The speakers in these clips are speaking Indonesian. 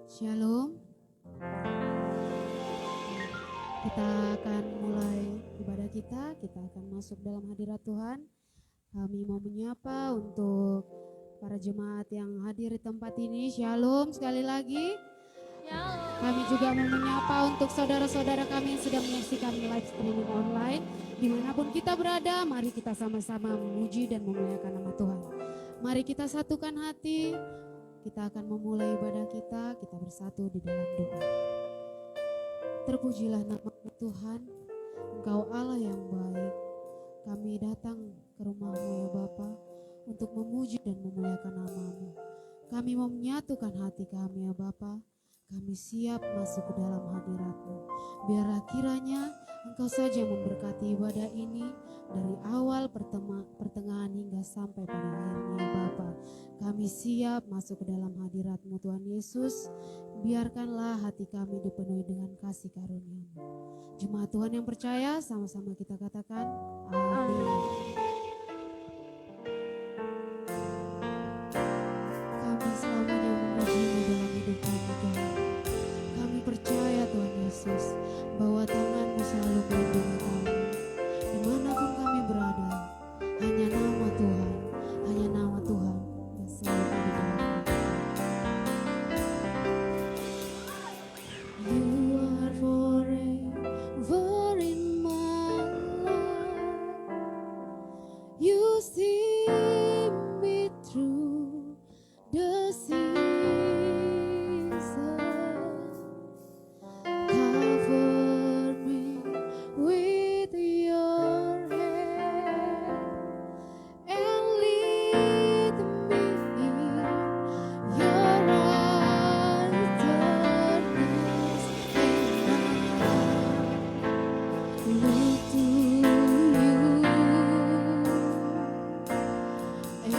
Shalom. Kita akan mulai ibadah kita akan masuk dalam hadirat Tuhan. Kami mau menyapa untuk para jemaat yang hadir di tempat ini. Shalom sekali lagi. Kami juga mau menyapa untuk saudara-saudara kami yang sedang menyaksikan live streaming online. Dimanapun kita berada, mari kita sama-sama memuji dan memuliakan nama Tuhan. Mari kita satukan hati. Kita akan memulai ibadah kita bersatu di dalam doa. Terpujilah nama Tuhan, Engkau Allah yang baik. Kami datang ke rumah-Mu ya Bapa untuk memuji dan memuliakan nama-Mu. Kami mau menyatukan hati kami ya Bapa. Kami siap masuk ke dalam hadirat-Mu. Biarlah kiranya Engkau saja memberkati ibadah ini dari awal pertengahan hingga sampai pada akhirnya ya Bapa. Kami siap masuk ke dalam hadirat-Mu Tuhan Yesus. Biarkanlah hati kami dipenuhi dengan kasih karunia-Mu. Jemaat Tuhan yang percaya, sama-sama kita katakan amin. Kami selamanya memuji-Mu dalam hidup kami Tuhan. Kami percaya Tuhan Yesus bahwa tangan-Mu selalu melindungi kami. Dimanapun kami berada, hanya nama Tuhan yang selalu ada dalam hidup kami. You are forever in my life. You see me through the seasons. Cover me with your hand and lead me in your righteousness. And I look to you, and I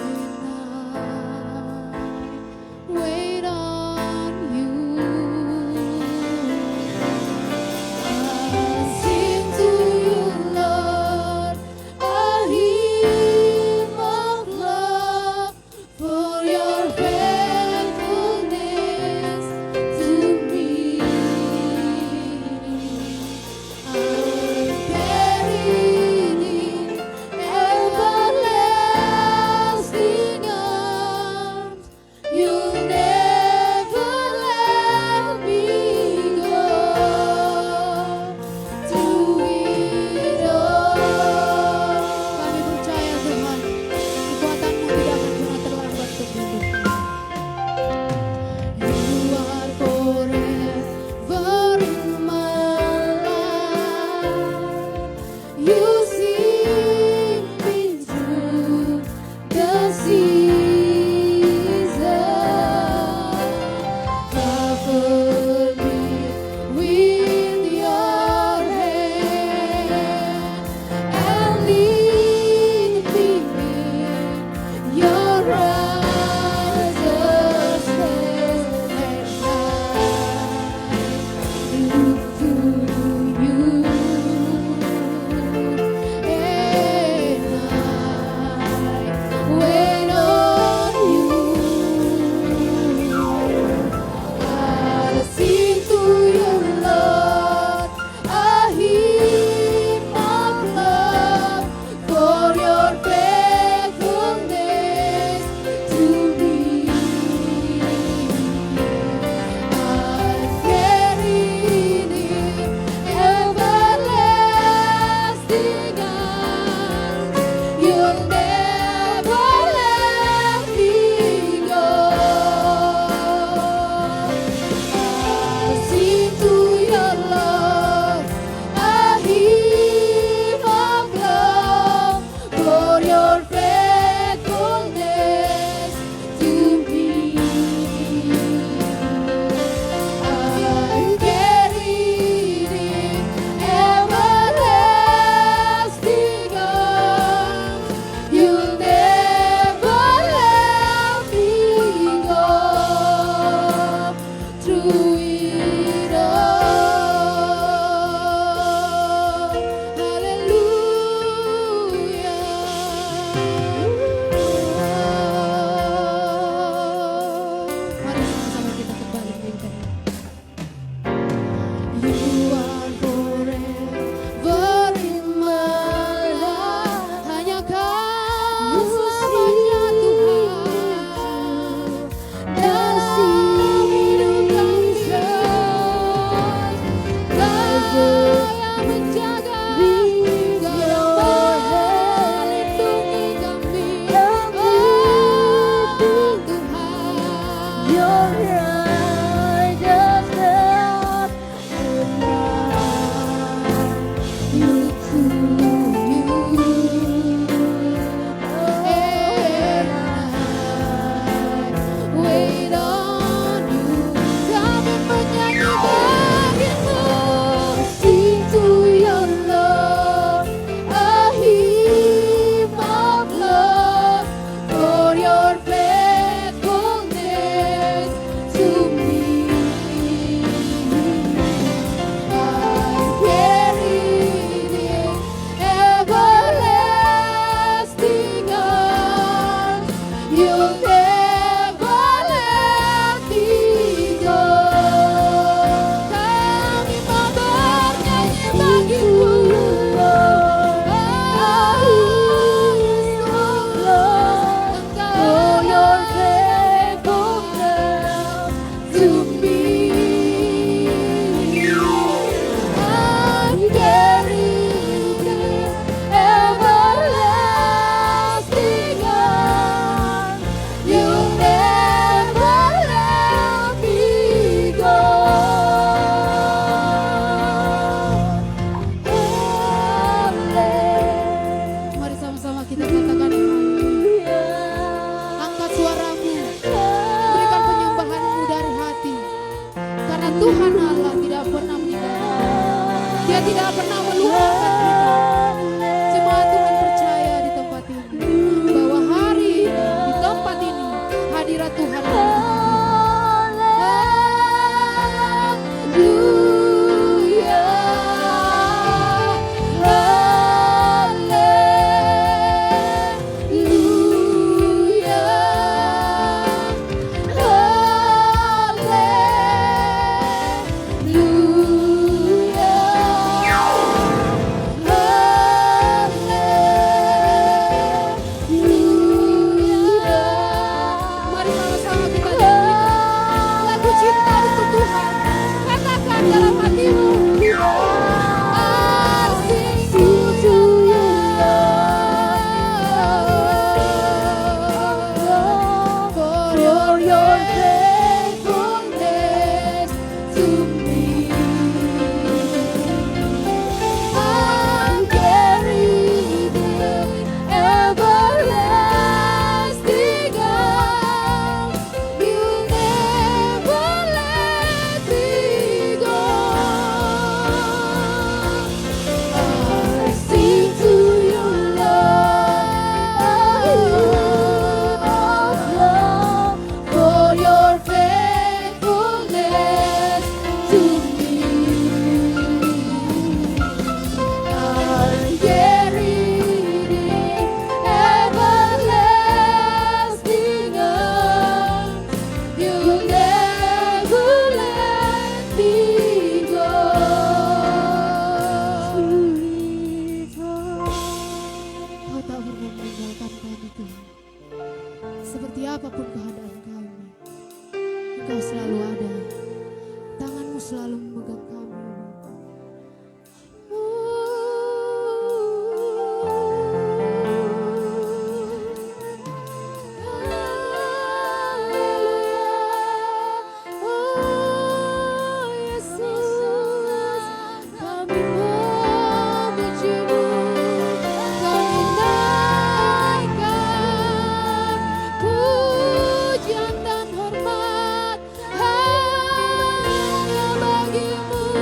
Pujian dan hormat hanya bagimu.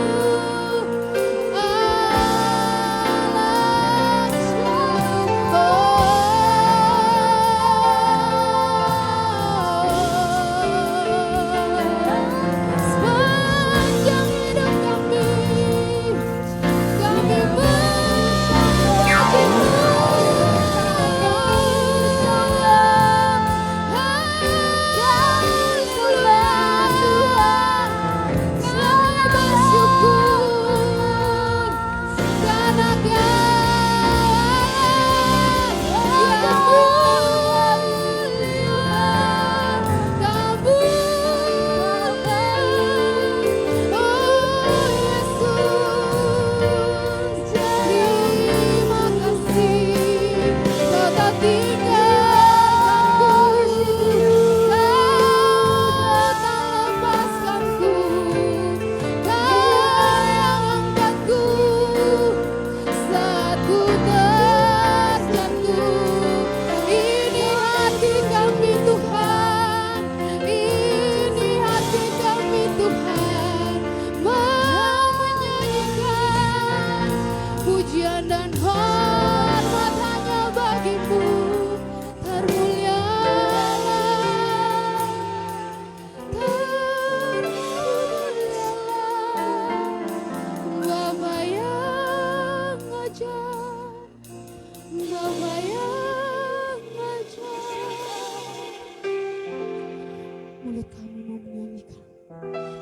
mulut kami mau menyanyikan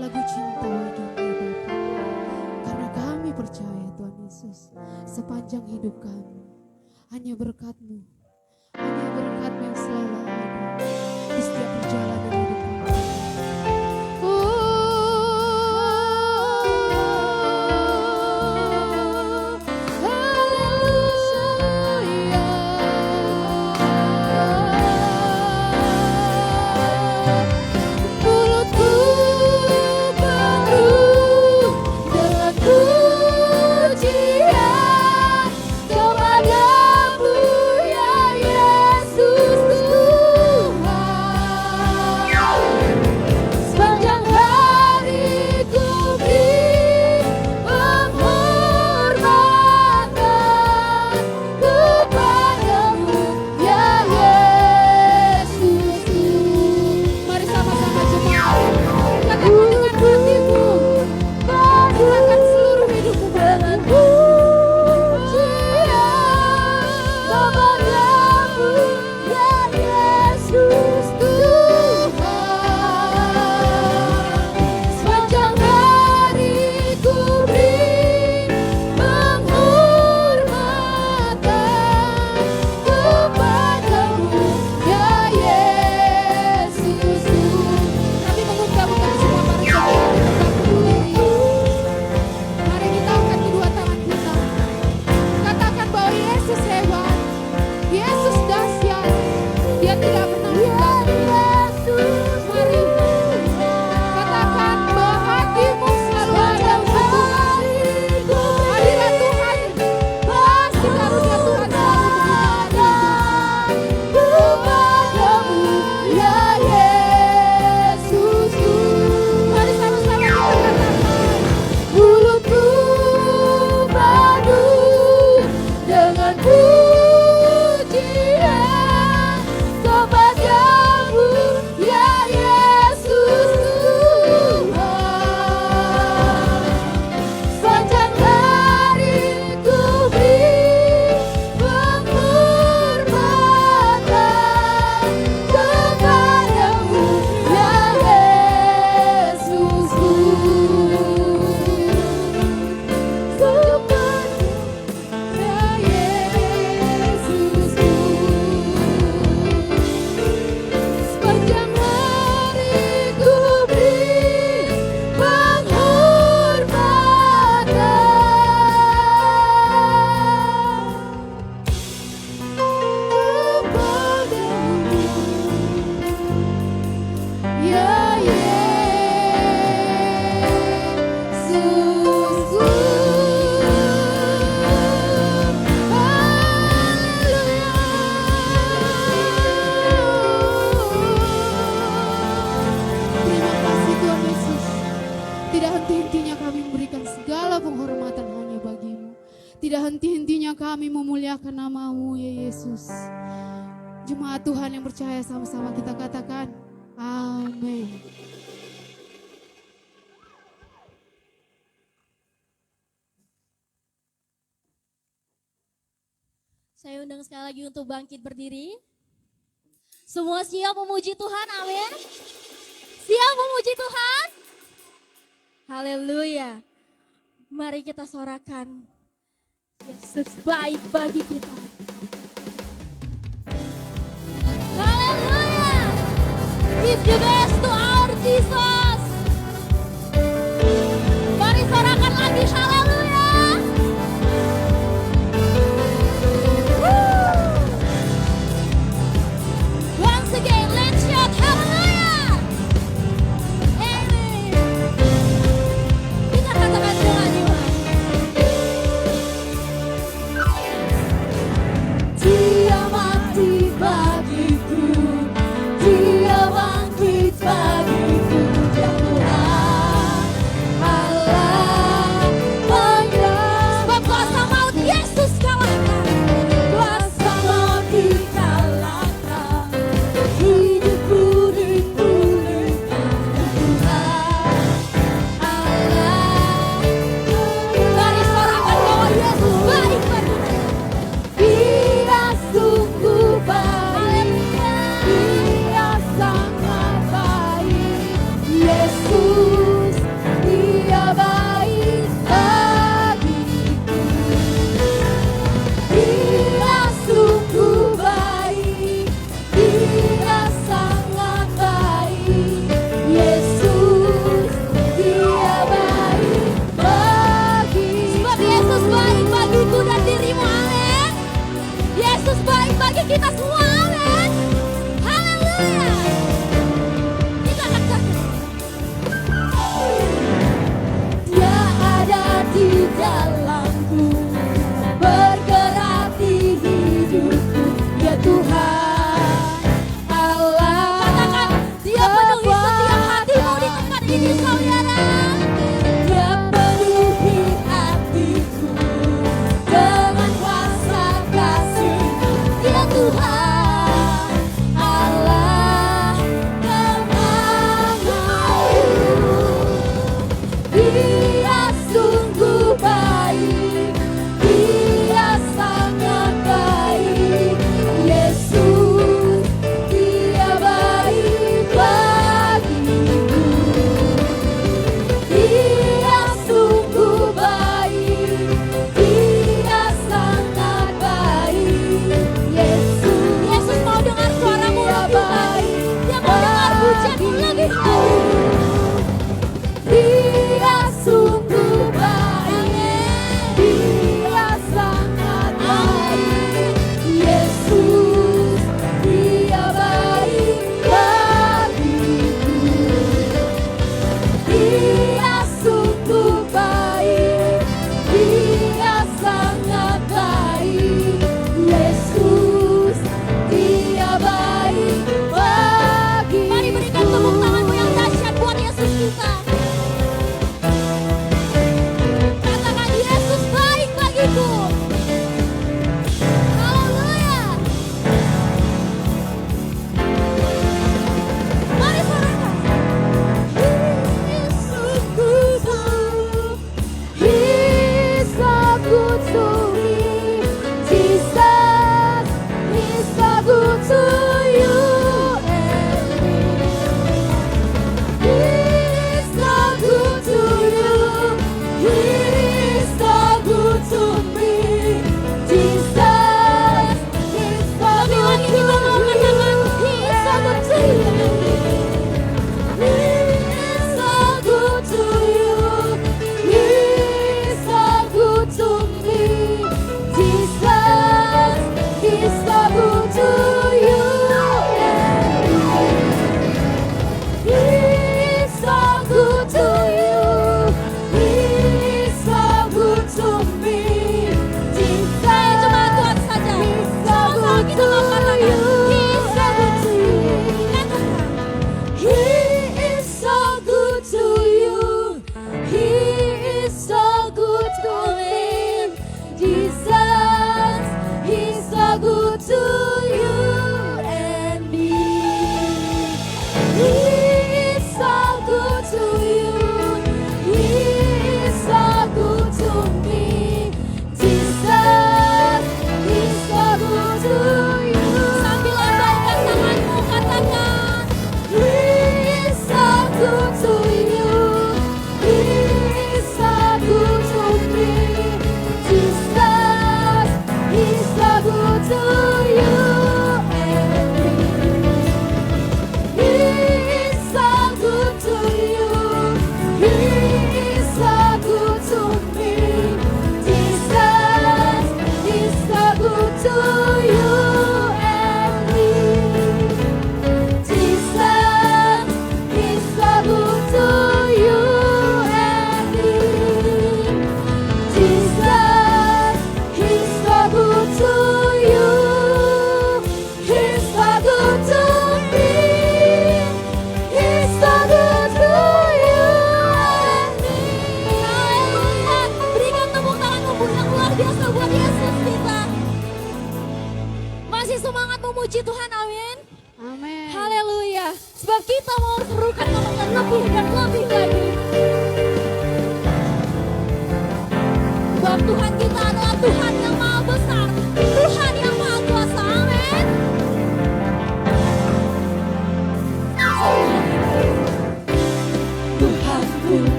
lagu cinta bagimu ya Bapa. Karena kami percaya Tuhan Yesus, sepanjang hidup kami hanya berkat-Mu, hanya berkat-Mu yang selalu ada di setiap perjalanan hidup kami. Tidak henti-hentinya kami memuliakan nama-Mu ya Yesus. Jemaat Tuhan yang percaya sama-sama kita katakan amin. Saya undang sekali lagi untuk bangkit berdiri. Semua siap memuji Tuhan, amin. Siap memuji Tuhan. Haleluya. Mari kita sorakan. Yesus baik bagi kita. Haleluya. Give the best to our Jesus. Mari sorakan lagi, haleluya. Once again, let's shout hallelujah. Amen. Kita katakan dengan iman. Dia mati bagiku, Dia bangkit bagiku.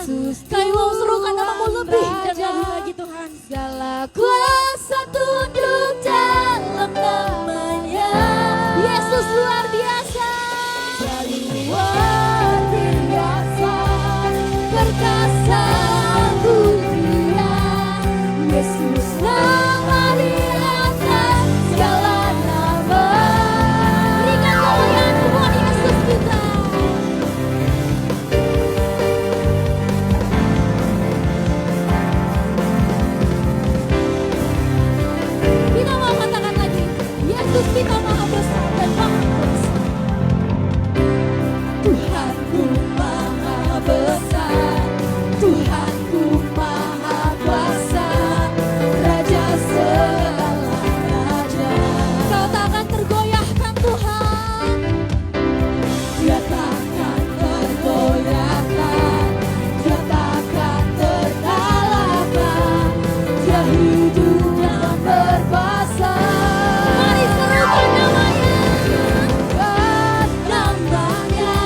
Yesus Kami mau serukan namamu lebih dan Raja. lebih lagi Tuhan. Segala kuasa tunduk dalam namanya. Yesus luar biasa. Jadi luar biasa, perkasa mulia. Yesus nama di atas segala nama. Berikan kemuliaan buat Yesus kita. Kita mau katakan lagi, Yesus kita maha besar dan maha kuasa. Tuhanku maha besar, Tuhanku maha kuasa, Raja segala raja. Kau tak akan tergoyahkan Tuhan. Dia takkan tergoyahkan, Dia takkan terkalahkan, Dia hidup dan berkuasa. Mari serukan namanya. Namanya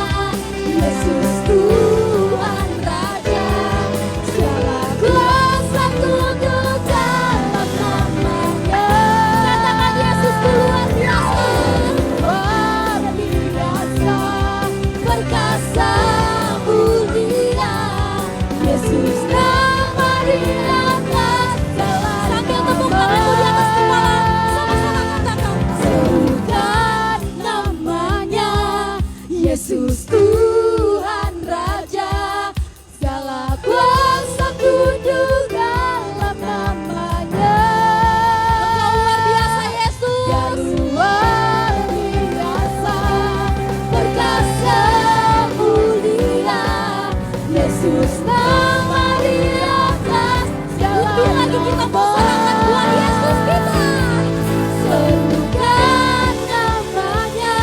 Yesus Tuhan Raja, segala kuasa tunduk dalam namanya. Katakan Yesus ku luar biasa. Luar biasa, perkasa mulia. Yesus nama di atas segala Sambil tepuk tanganmu di atas kepala, sama-sama katakan. Serukan namanya Yesus Tuhan Raja, segala kuasa tunduk dalam namanya. Engkau luar biasa Yesus. Dia luar biasa, perkasa mulia. Yesus nama di atas segala Lebih lagi kita mau serahkan Tuhan Yesus kita. Serukan namanya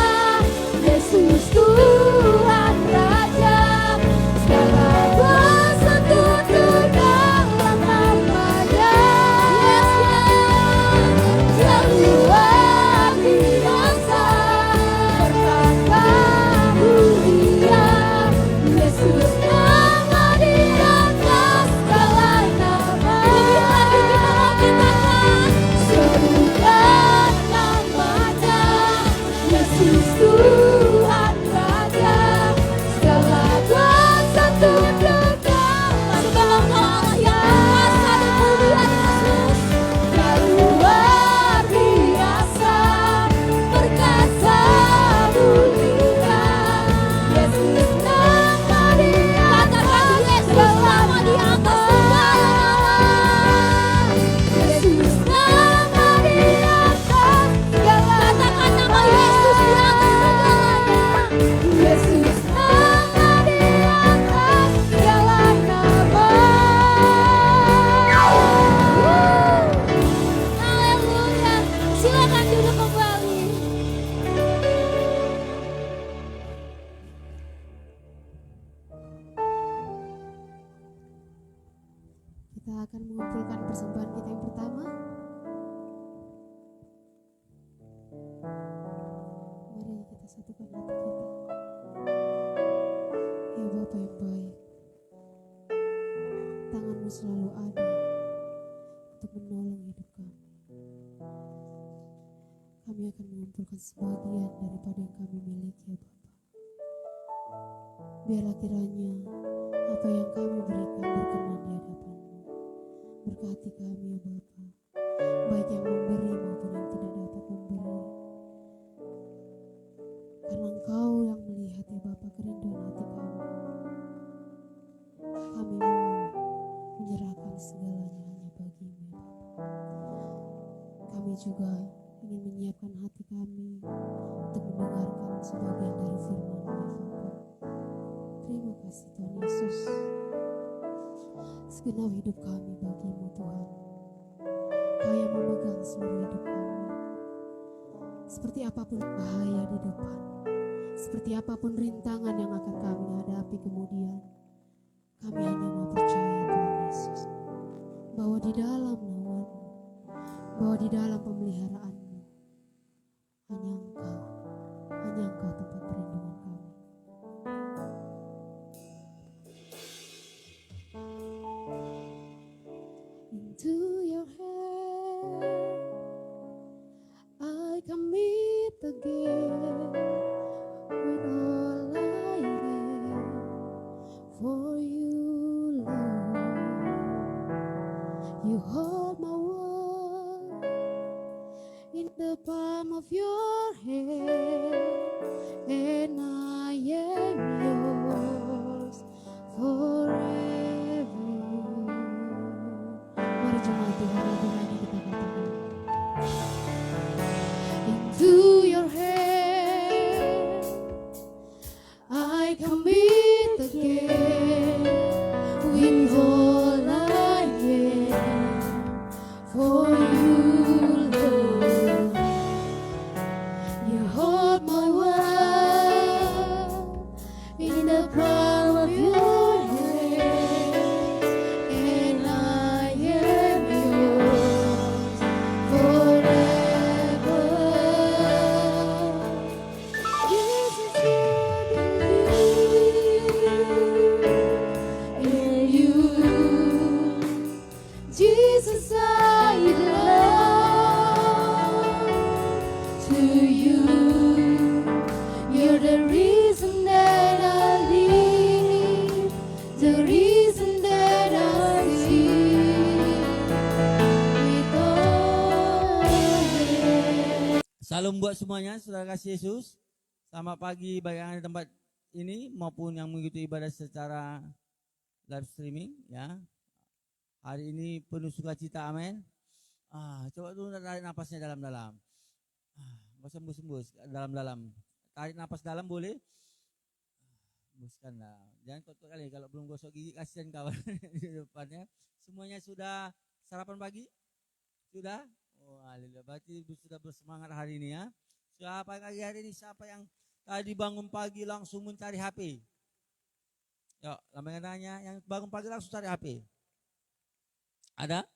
Yesus Tuhan Raja, segala kuasa tunduk dalam namanya. Dia luar biasa, perkasa mulia. Yesus nama di atas segala nama. Lebih lagi kita mau katakan. Serukan namanya Yesus Tuhan Raja, segala kuasa tunduk dalam Sebab Engkau Allah yang kuasa dan mulia Yesus. Dia luar biasa, perkasa mulia. Yesus nama di Katakan atas Yesus nama di atas segala nama. Yesus nama di atas segala Katakan nama Yesus di atas segalanya. Yesus nama di atas segala nama. Haleluya. Silakan duduk kembali. Kita akan mengumpulkan persembahan kita yang pertama. Mari kita satukan hati kita. Ya Bapa yang baik, tangan-Mu selalu ada untuk menolong hidup kami. Kami akan mengumpulkan sebagian daripada yang kami miliki ya Bapa. Biarlah kiranya apa yang kami berikan berkenan di hadapan-Mu. Berkati kami ya Bapa, baik yang memberi maupun yang tidak dapat memberi. Karena Engkau yang melihat ya Bapa kerinduan hati kami. Kami mau menyerahkan segalanya hanya bagi-Mu ya Bapa. Kami juga ingin menyiapkan hati kami untuk mendengarkan sebagian dari firman-Mu ya Bapa. Terima kasih Tuhan Yesus. Segenap hidup kami bagi-Mu Tuhan. Kau yang memegang seluruh hidup kami. Seperti apapun bahaya di depan, seperti apapun rintangan yang akan kami hadapi kemudian, kami hanya mau percaya Tuhan Yesus, bahwa di dalam naungan-Mu, bahwa di dalam pemeliharaan-Mu, hanya Engkau tempat perlindungan kami. For you, Lord, you hold my world in the palm of your hand, and I am yours forever. Mari jemaat Tuhan lebih lagi kita katakan. Into your hand I commit again with all I am for you, Lord. You hold my world in the palm of your hand, and I am yours forever. Jesus, I believe in you. Jesus, I belong to you. You're the reason that I live, the reason that I see with all I am. Salam buat semuanya, saudara kasih Yesus. Selamat pagi bagi yang ada di tempat ini maupun yang mengikuti ibadah secara live streaming. Ya, hari ini penuh sukacita, amin. Coba dulu tarik napasnya dalam-dalam. Nggak usah hembus-hembus, dalam-dalam. Tarik napas dalam boleh. Hembuskan dalam. Jangan kotor kali kalau belum gosok gigi, kasihan kawan di depannya. Semuanya sudah sarapan pagi? Sudah? Oh, alhamdulillah. Berarti sudah bersemangat hari ini ya. Siapa pagi hari ini, siapa yang tadi bangun pagi langsung mencari HP? Yuk, lama nanya, yang bangun pagi langsung cari HP. Ada?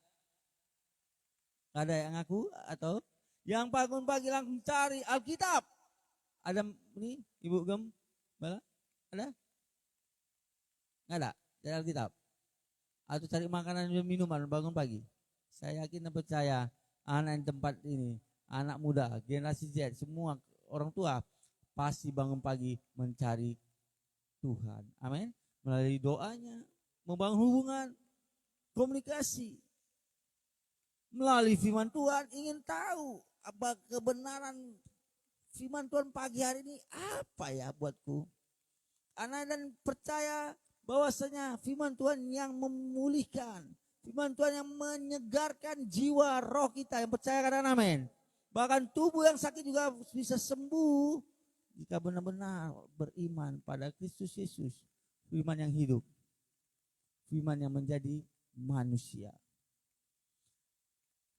Ada yang ngaku atau yang bangun pagi langsung cari Alkitab? Ada ini Ibu Gem? Bala? Ada? Nggak ada? Cari Alkitab? Atau cari makanan dan minuman bangun pagi? Saya yakin dan percaya anak yang tempat ini, anak muda, generasi Z, semua orang tua pasti bangun pagi mencari Tuhan. Amin. Melalui doanya, membangun hubungan, komunikasi. Melalui firman Tuhan ingin tahu apa kebenaran firman Tuhan pagi hari ini apa ya buatku. Anak dan percaya bahwasanya firman Tuhan yang memulihkan, firman Tuhan yang menyegarkan jiwa roh kita yang percaya, katakan amin. Bahkan tubuh yang sakit juga bisa sembuh jika benar-benar beriman pada Kristus Yesus, firman yang hidup, firman yang menjadi manusia.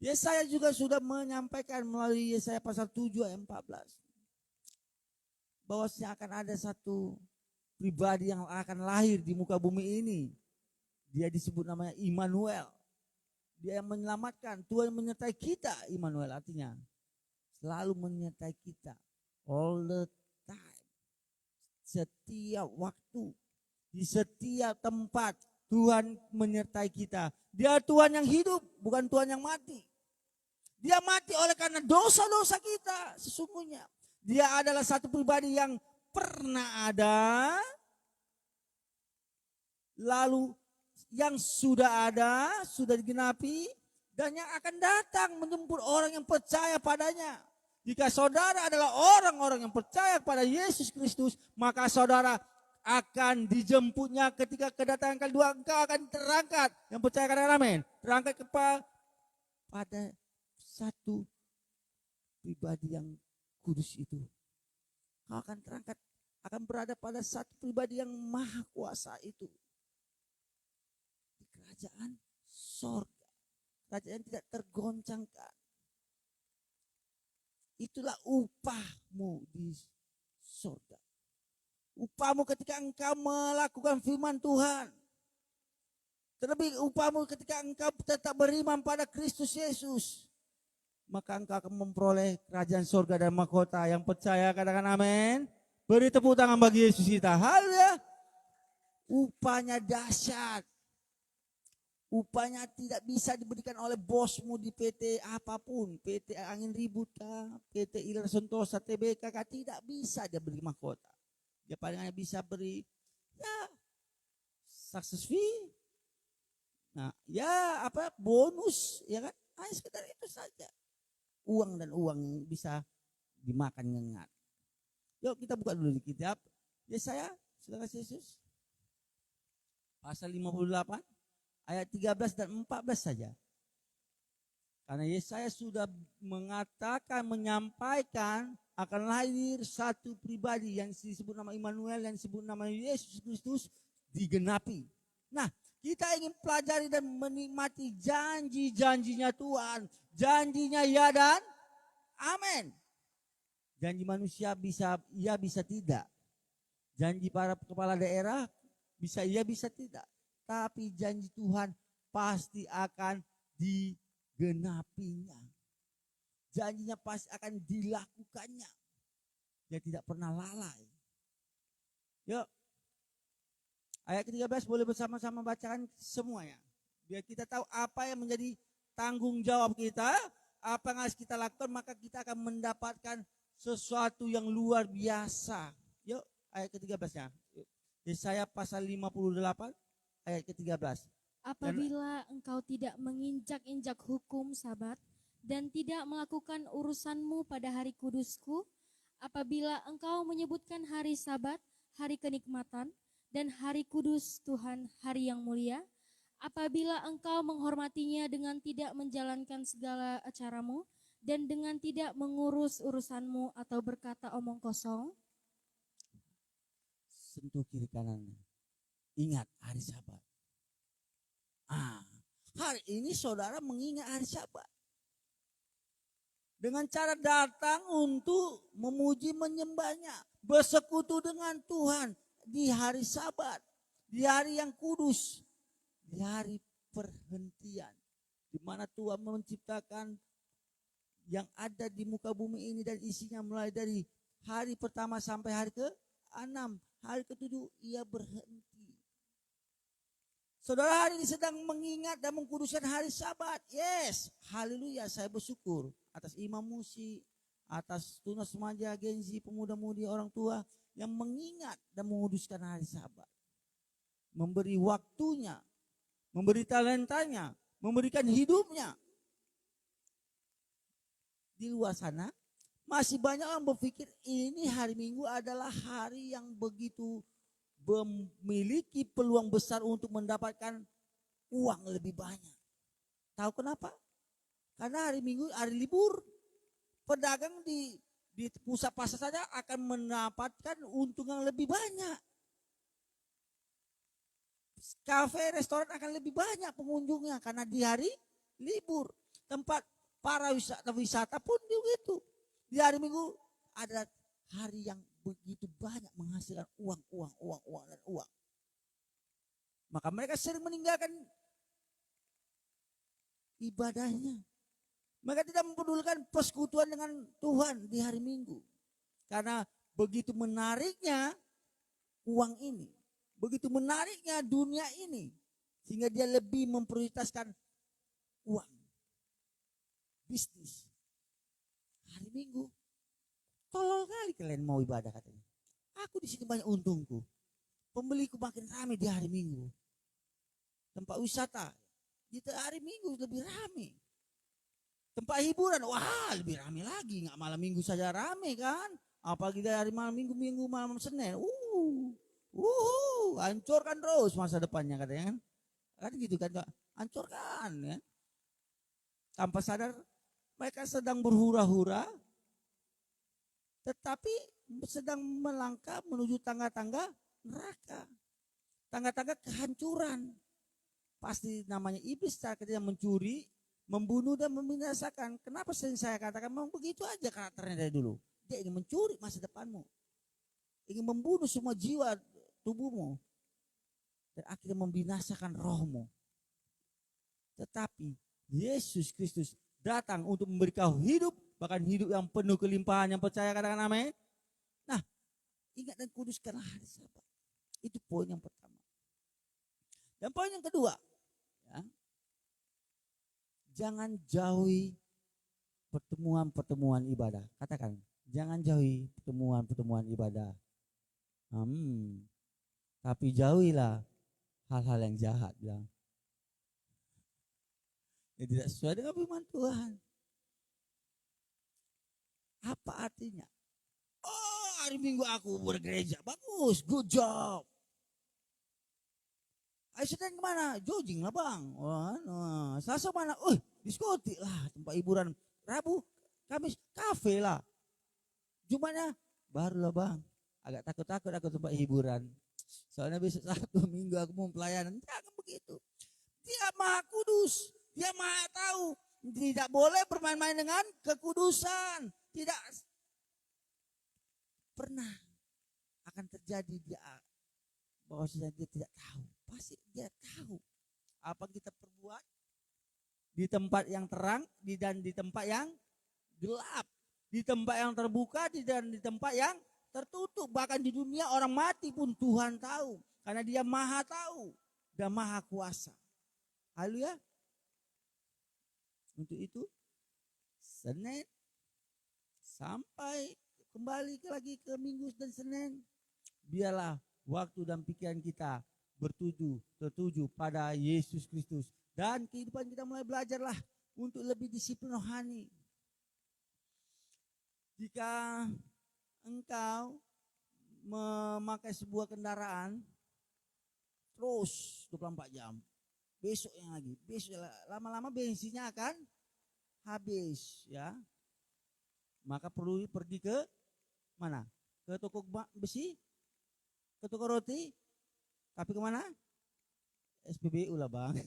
Yesaya juga sudah menyampaikan melalui Yesaya pasal 7 ayat 14 bahwasanya akan ada satu pribadi yang akan lahir di muka bumi ini. Dia disebut namanya Immanuel. Dia yang menyelamatkan. Tuhan menyertai kita. Immanuel artinya selalu menyertai kita. All the time. Setiap waktu. Di setiap tempat Tuhan menyertai kita. Dia Tuhan yang hidup, bukan Tuhan yang mati. Dia mati oleh karena dosa-dosa kita sesungguhnya. Dia adalah satu pribadi yang pernah ada, lalu yang sudah ada, sudah digenapi, dan yang akan datang menjemput orang yang percaya padanya. Jika saudara adalah orang-orang yang percaya pada Yesus Kristus, maka saudara akan dijemputnya ketika kedatangan kedua. Engkau akan terangkat, yang percaya katakan amin, terangkat pada satu pribadi yang kudus itu. Kau akan terangkat, akan berada pada satu pribadi yang maha kuasa itu. Di kerajaan sorga, kerajaan yang tidak tergoncangkan. Itulah upahmu di sorga. Upahmu ketika engkau melakukan firman Tuhan. Terlebih upahmu ketika engkau tetap beriman pada Kristus Yesus. Maka engkau akan memperoleh kerajaan surga dan mahkota. Yang percaya katakan amin. Beri tepuk tangan bagi Yesus kita. Haleluya. Upahnya dahsyat. Upahnya tidak bisa diberikan oleh bosmu di PT apapun. PT Angin Ribut kah, PT Ilir Sentosa, TBK kah. Tidak bisa dia beri mahkota. Dia paling hanya bisa beri ya success fee. Nah, ya apa bonus, ya kan? Hanya sekedar itu saja. Uang dan uang bisa dimakan nyengat. Yuk kita buka dulu di kitab Yesaya, saudara Yesus. Pasal 58 ayat 13 dan 14 saja. Karena Yesaya sudah mengatakan, menyampaikan akan lahir satu pribadi yang disebut nama Immanuel, yang disebut nama Yesus Kristus digenapi. Nah, kita ingin pelajari dan menikmati janji-janjinya Tuhan. Janjinya ya dan amin. Janji manusia bisa iya bisa tidak. Janji para kepala daerah bisa iya bisa tidak. Tapi janji Tuhan pasti akan digenapinya. Janjinya pasti akan dilakukannya. Dia tidak pernah lalai. Yuk. Ayat ke-13 boleh bersama-sama bacakan semuanya. Biar kita tahu apa yang menjadi tanggung jawab kita. Apa yang harus kita lakukan, maka kita akan mendapatkan sesuatu yang luar biasa. Yuk, ayat ke-13-nya. Yesaya pasal 58 ayat ke-13. Apabila engkau tidak menginjak-injak hukum Sabat dan tidak melakukan urusanmu pada hari kudusku, apabila engkau menyebutkan hari Sabat, hari kenikmatan, dan hari kudus Tuhan, hari yang mulia, apabila engkau menghormatinya dengan tidak menjalankan segala acaramu, dan dengan tidak mengurus urusanmu atau berkata omong kosong. Sentuh kiri kanannya. Ingat hari Sabat. Hari ini saudara mengingat hari Sabat. Dengan cara datang untuk memuji menyembahnya. Bersekutu dengan Tuhan di hari Sabat. Di hari yang kudus. Di hari perhentian. Di mana Tuhan menciptakan yang ada di muka bumi ini dan isinya mulai dari hari pertama sampai hari ke-6. Hari ke-7 ia berhenti. Saudara, hari ini sedang mengingat dan mengkuduskan hari Sabat. Yes, haleluya, saya bersyukur atas imam musik, atas tunas remaja, genzi, pemuda-mudi, orang tua yang mengingat dan menguduskan hari Sabat. Memberi waktunya, memberi talentanya, memberikan hidupnya. Di luar sana masih banyak orang berpikir ini hari Minggu adalah hari yang begitu memiliki peluang besar untuk mendapatkan uang lebih banyak. Tahu kenapa? Karena hari Minggu hari libur. Pedagang di pusat pasar saja akan mendapatkan untung yang lebih banyak. Kafe, restoran akan lebih banyak pengunjungnya karena di hari libur. Tempat para wisata pun begitu. Di hari Minggu ada hari yang begitu banyak menghasilkan uang dan uang. Maka mereka sering meninggalkan ibadahnya. Mereka tidak mempedulikan persekutuan dengan Tuhan di hari Minggu. Karena begitu menariknya uang ini. Begitu menariknya dunia ini. Sehingga dia lebih memprioritaskan uang. Bisnis. Hari Minggu. Tolol kali kalian mau ibadah katanya. Aku di sini banyak untungku. Pembeliku makin ramai di hari Minggu. Tempat wisata. Di hari Minggu lebih ramai. Tempat hiburan, wah lebih ramai lagi. Nggak malam Minggu saja ramai kan. Apalagi dari malam Minggu malam Senin. Hancurkan terus masa depannya katanya kan. Kan gitu kan. Hancurkan ya. Tanpa sadar mereka sedang berhura-hura, tetapi sedang melangkah menuju tangga-tangga neraka. Tangga-tangga kehancuran. Pasti namanya iblis saat dia mencuri, membunuh dan membinasakan. Kenapa sering saya katakan memang begitu aja karakternya dari dulu. Dia ingin mencuri masa depanmu. Ingin membunuh semua jiwa tubuhmu. Dan akhirnya membinasakan rohmu. Tetapi Yesus Kristus datang untuk memberi kau hidup, bahkan hidup yang penuh kelimpahan. Yang percaya katakan amin. Nah, ingat dan kuduskanlah hari Sabat. Itu poin yang pertama. Dan poin yang kedua, ya, jangan jauhi pertemuan-pertemuan ibadah. Katakan, jangan jauhi pertemuan-pertemuan ibadah. Tapi jauhilah hal-hal yang jahat bilang. Yang tidak sesuai dengan firman Tuhan. Apa artinya? Oh, hari Minggu aku bergereja. Bagus, good job. Ayo Senin kemana? Jogging lah bang. Wah, Selasa mana? Diskotik lah, tempat hiburan. Rabu, Kamis, kafe lah. Jumatnya baru lah bang. Agak takut-takut aku tempat hiburan. Soalnya besok Sabtu Minggu aku mau pelayanan. Jangan begitu. Dia maha kudus. Dia maha tahu. Tidak boleh bermain-main dengan kekudusan. Tidak pernah akan terjadi dia bahwa dia tidak tahu. Pasti dia tahu apa kita perbuat di tempat yang terang dan di tempat yang gelap, di tempat yang terbuka dan di tempat yang tertutup. Bahkan di dunia orang mati pun Tuhan tahu, karena Dia maha tahu dan maha kuasa. Haleluya. Untuk itu Senin sampai kembali lagi ke Minggu dan Senin, biarlah waktu dan pikiran kita tertuju pada Yesus Kristus. Dan kehidupan kita mulai belajarlah untuk lebih disiplin rohani. Jika engkau memakai sebuah kendaraan terus 24 jam, besok yang lagi, besok lama-lama bensinnya akan habis ya. Maka perlu pergi ke mana? Ke toko besi, ke toko roti, tapi kemana? SPBU lah bang.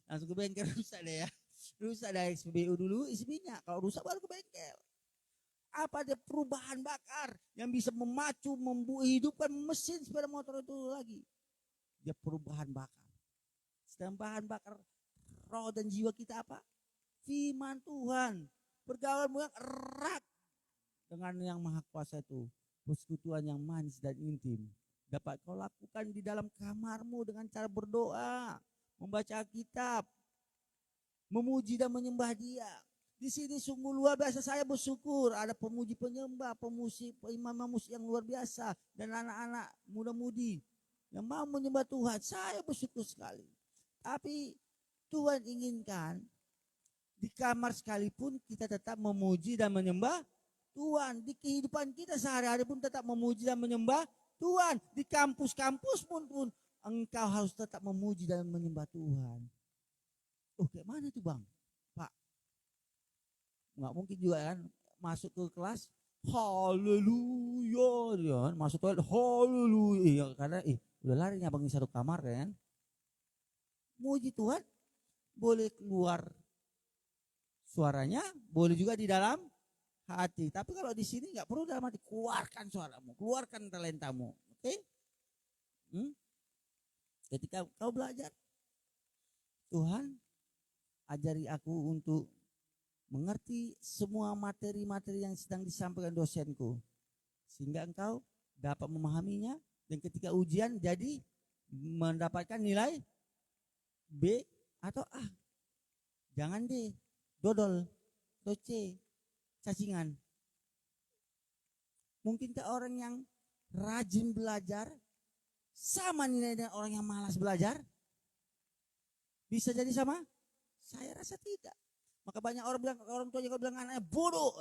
Langsung ke bengkel, rusak deh ya. Rusak dari SPBU dulu, isi minyak. Kalau rusak baru ke bengkel. Apa ada perubahan bakar yang bisa memacu, hidupkan mesin sepeda motor itu lagi? Dia perubahan bakar. Sedang bahan bakar roh dan jiwa kita apa? Firman Tuhan. Bergaul yang erat dengan yang maha kuasa itu. Persekutuan yang manis dan intim dapat kau lakukan di dalam kamarmu dengan cara berdoa, membaca Alkitab, memuji dan menyembah Dia. Di sini sungguh luar biasa, saya bersyukur ada pemuji penyembah, pemusik, imam musik yang luar biasa, dan anak-anak muda-mudi yang mau menyembah Tuhan. Saya bersyukur sekali. Tapi Tuhan inginkan di kamar sekalipun kita tetap memuji dan menyembah Tuhan. Di kehidupan kita sehari-hari pun tetap memuji dan menyembah Tuhan. Di kampus-kampus pun engkau harus tetap memuji dan menyembah Tuhan. Kayak mana tuh bang? Pak, nggak mungkin juga kan masuk ke kelas haleluya, masuk toilet haleluya, karena udah lari abang di satu kamar kan. Muji Tuhan boleh keluar suaranya, boleh juga di dalam hati. Tapi kalau di sini nggak perlu dalam hati, keluarkan suaramu, keluarkan talentamu. Oke? Ketika kau belajar, Tuhan ajari aku untuk mengerti semua materi-materi yang sedang disampaikan dosenku, sehingga engkau dapat memahaminya, dan ketika ujian jadi mendapatkan nilai B atau A. Jangan D, dodol, atau C, cacingan. Mungkinkah orang yang rajin belajar sama nilai dengan orang yang malas belajar? Bisa jadi sama? Saya rasa tidak. Maka banyak orang bilang, orang tua juga bilang anaknya bodoh.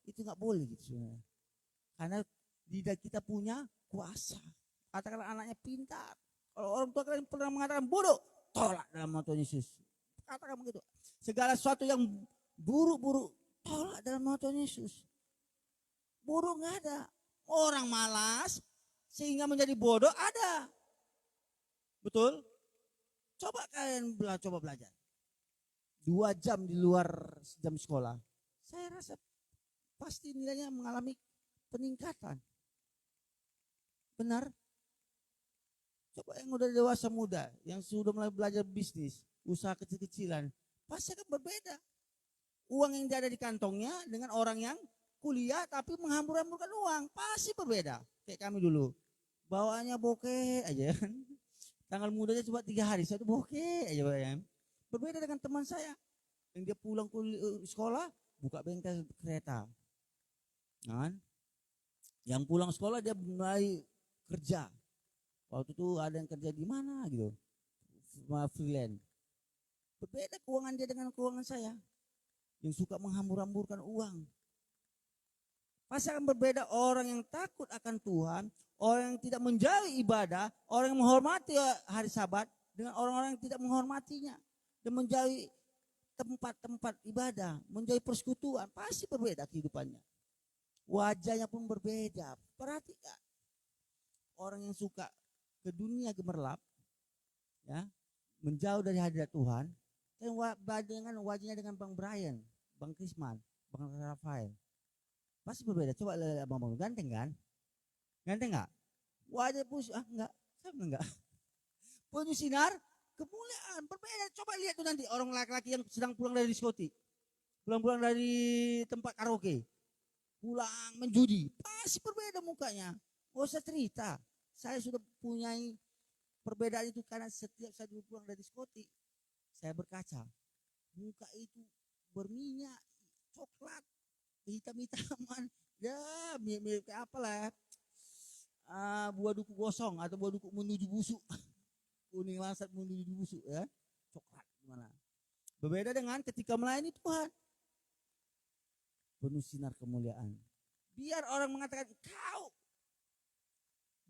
Itu nggak boleh gitu. Karena tidak kita punya kuasa. Katakanlah anaknya pintar. Kalau orang tua kalian pernah mengatakan bodoh, tolak dalam nama Tuhan Yesus. Katakan begitu. Segala sesuatu yang buruk-buruk, tolak dalam nama Tuhan Yesus. Bodoh nggak ada. Orang malas sehingga menjadi bodoh ada. Betul? Coba kalian coba belajar. 2 jam di luar jam sekolah. Saya rasa pasti nilainya mengalami peningkatan. Benar? Coba yang udah dewasa muda, yang sudah mulai belajar bisnis, usaha kecil-kecilan, pasti akan berbeda. Uang yang ada di kantongnya dengan orang yang kuliah tapi menghambur-hamburkan uang, pasti berbeda. Kayak kami dulu, bawaannya bokeh aja kan. Tanggal mudanya cuma 3 hari, saya tuh bokeh aja bayang. Berbeda dengan teman saya yang dia pulang sekolah buka bengkel kereta, kan? Yang pulang sekolah dia mulai kerja. Waktu itu ada yang kerja di mana gitu, freelance. Berbeda keuangan dia dengan keuangan saya yang suka menghambur-hamburkan uang. Pasti akan berbeda orang yang takut akan Tuhan, orang yang tidak menjauhi ibadah, orang yang menghormati hari Sabat dengan orang-orang yang tidak menghormatinya dan menjauhi tempat-tempat ibadah, menjauhi persekutuan, pasti berbeda kehidupannya. Wajahnya pun berbeda. Perhatikan orang yang suka ke dunia gemerlap, ya, menjauh dari hadirat Tuhan, dengan wajahnya dengan Bang Brian, Bang Krisman, Bang Rafael. Pasti berbeda. Coba lihat abang-abang, ganteng kan? Ganteng nggak? Wajah enggak, sama enggak. Penuh sinar, kemuliaan berbeda. Coba lihat tuh nanti orang laki-laki yang sedang pulang dari diskotik, pulang dari tempat karaoke, pulang menjudi, pasti berbeda mukanya. Gak usah cerita. Saya sudah punyai perbedaan itu karena setiap saya pulang dari diskotik, saya berkaca, muka itu berminyak, coklat, hitam-hitaman, ya mirip kayak apalah, buah duku gosong atau buah duku menuju busuk, kuning langsat menuju busuk, ya, coklat gimana. Berbeda dengan ketika melayani Tuhan, penuh sinar kemuliaan. Biar orang mengatakan engkau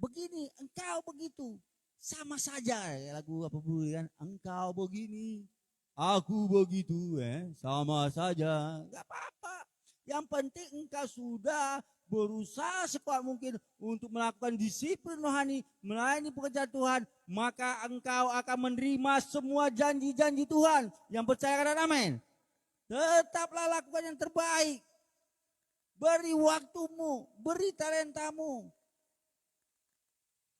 begini, engkau begitu, sama saja. Ya, lagu apa kan? Engkau begini, aku begitu, sama saja, nggak apa-apa. Yang penting engkau sudah berusaha sekuat mungkin untuk melakukan disiplin rohani, melayani pekerjaan Tuhan, maka engkau akan menerima semua janji-janji Tuhan. Yang percaya kata amin. Tetaplah lakukan yang terbaik. Beri waktumu, beri talentamu.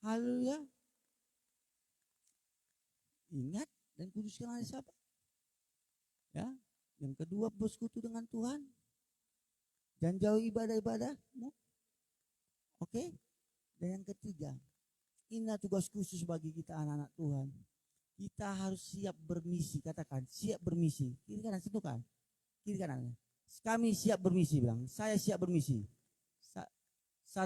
Haleluya. Ingat dan kuduskan hari Sabat. Ya, yang kedua bersekutu dengan Tuhan. Dan jauh ibadah-ibadahmu. Oke. Dan yang ketiga, inilah tugas khusus bagi kita anak-anak Tuhan. Kita harus siap bermisi, katakan siap bermisi. Kiri kanan situ kan? Kiri kanan. Kami siap bermisi, bilang. Saya siap bermisi. 1,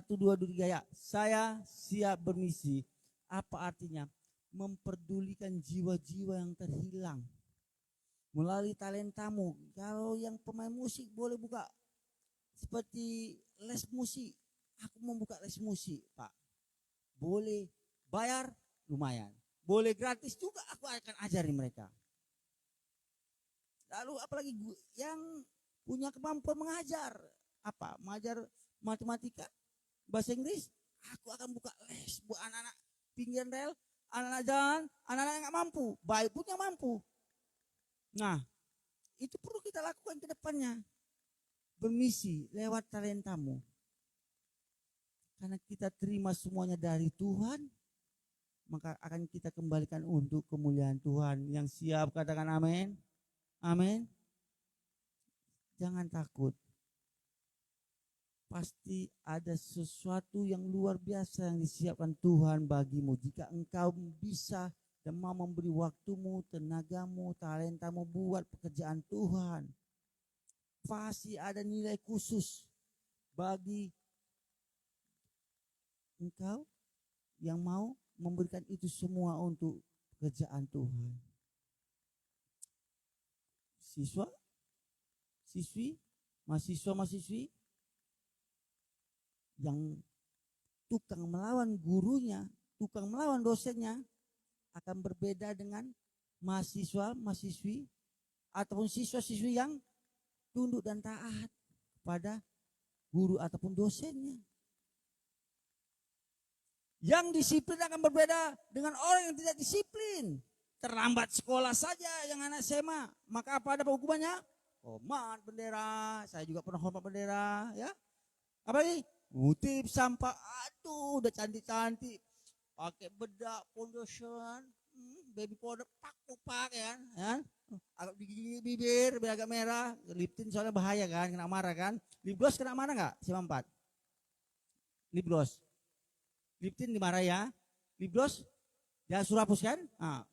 2, 3 ya. Saya siap bermisi. Apa artinya? Memperdulikan jiwa-jiwa yang terhilang melalui talentamu. Kalau yang pemain musik boleh buka seperti les musik, aku membuka les musik, Pak. Boleh bayar lumayan, boleh gratis juga aku akan ajari mereka. Lalu apalagi yang punya kemampuan mengajar, apa? Mengajar matematika, bahasa Inggris, aku akan buka les buat anak-anak pinggiran rel, anak-anak jalan, anak-anak yang nggak mampu, baik pun yang mampu. Nah, itu perlu kita lakukan ke depannya. Bermisi lewat talentamu. Karena kita terima semuanya dari Tuhan, maka akan kita kembalikan untuk kemuliaan Tuhan. Yang siap katakan amin. Amin. Jangan takut. Pasti ada sesuatu yang luar biasa yang disiapkan Tuhan bagimu. Jika engkau bisa dan mau memberi waktumu, tenagamu, talentamu buat pekerjaan Tuhan, pasti ada nilai khusus bagi engkau yang mau memberikan itu semua untuk pekerjaan Tuhan. Siswa, siswi, mahasiswa-mahasiswi yang tukang melawan gurunya, tukang melawan dosennya akan berbeda dengan mahasiswa-mahasiswi ataupun siswa-siswi yang tunduk dan taat kepada guru ataupun dosennya. Yang disiplin akan berbeda dengan orang yang tidak disiplin. Terlambat sekolah saja yang anak SMA, maka apa ada hukumannya? Hormat bendera, saya juga pernah hormat bendera, ya. Apa lagi? Ngutip sampah, aduh udah cantik-cantik. Pakai bedak, foundation, baby powder, pak ya. Agak digigit bibir biar agak merah. Lip tint soalnya bahaya kan, kena marah kan. Lip gloss kena marah nggak? SMA 4. Lip gloss. Lip tint dimarah ya. Lip gloss ya suruh hapus kan? Nah,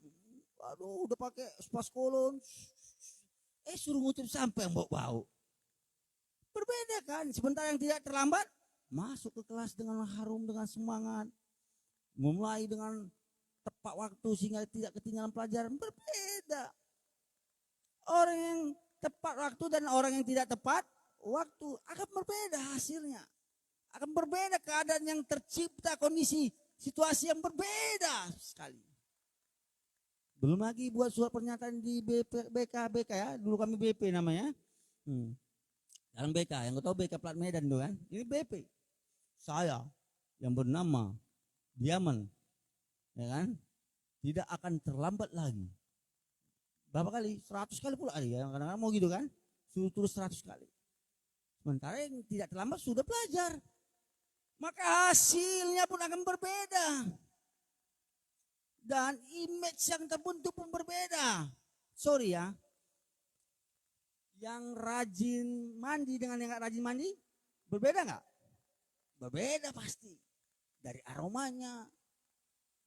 aduh udah pakai spas kolon. Suruh ngutip sampai yang bau-bau. Berbeda kan. Sebentar yang tidak terlambat masuk ke kelas dengan harum, dengan semangat. Memulai dengan tepat waktu sehingga tidak ketinggalan pelajaran, berbeda. Orang yang tepat waktu dan orang yang tidak tepat waktu akan berbeda hasilnya. Akan berbeda keadaan yang tercipta, kondisi, situasi yang berbeda sekali. Belum lagi buat surat pernyataan di BK ya, dulu kami BP namanya. Dalam BK, yang kau tahu BK Plat Medan tuh kan, ini BP. Saya yang bernama Diaman, ya kan, tidak akan terlambat lagi. Berapa kali? 100 kali pula ya, kadang-kadang mau gitu kan, suruh tulis 100 kali. Sementara yang tidak terlambat sudah belajar. Maka hasilnya pun akan berbeda. Dan image yang terbentuk pun berbeda. Sorry ya. Yang rajin mandi dengan yang gak rajin mandi, berbeda gak? Berbeda pasti. Dari aromanya,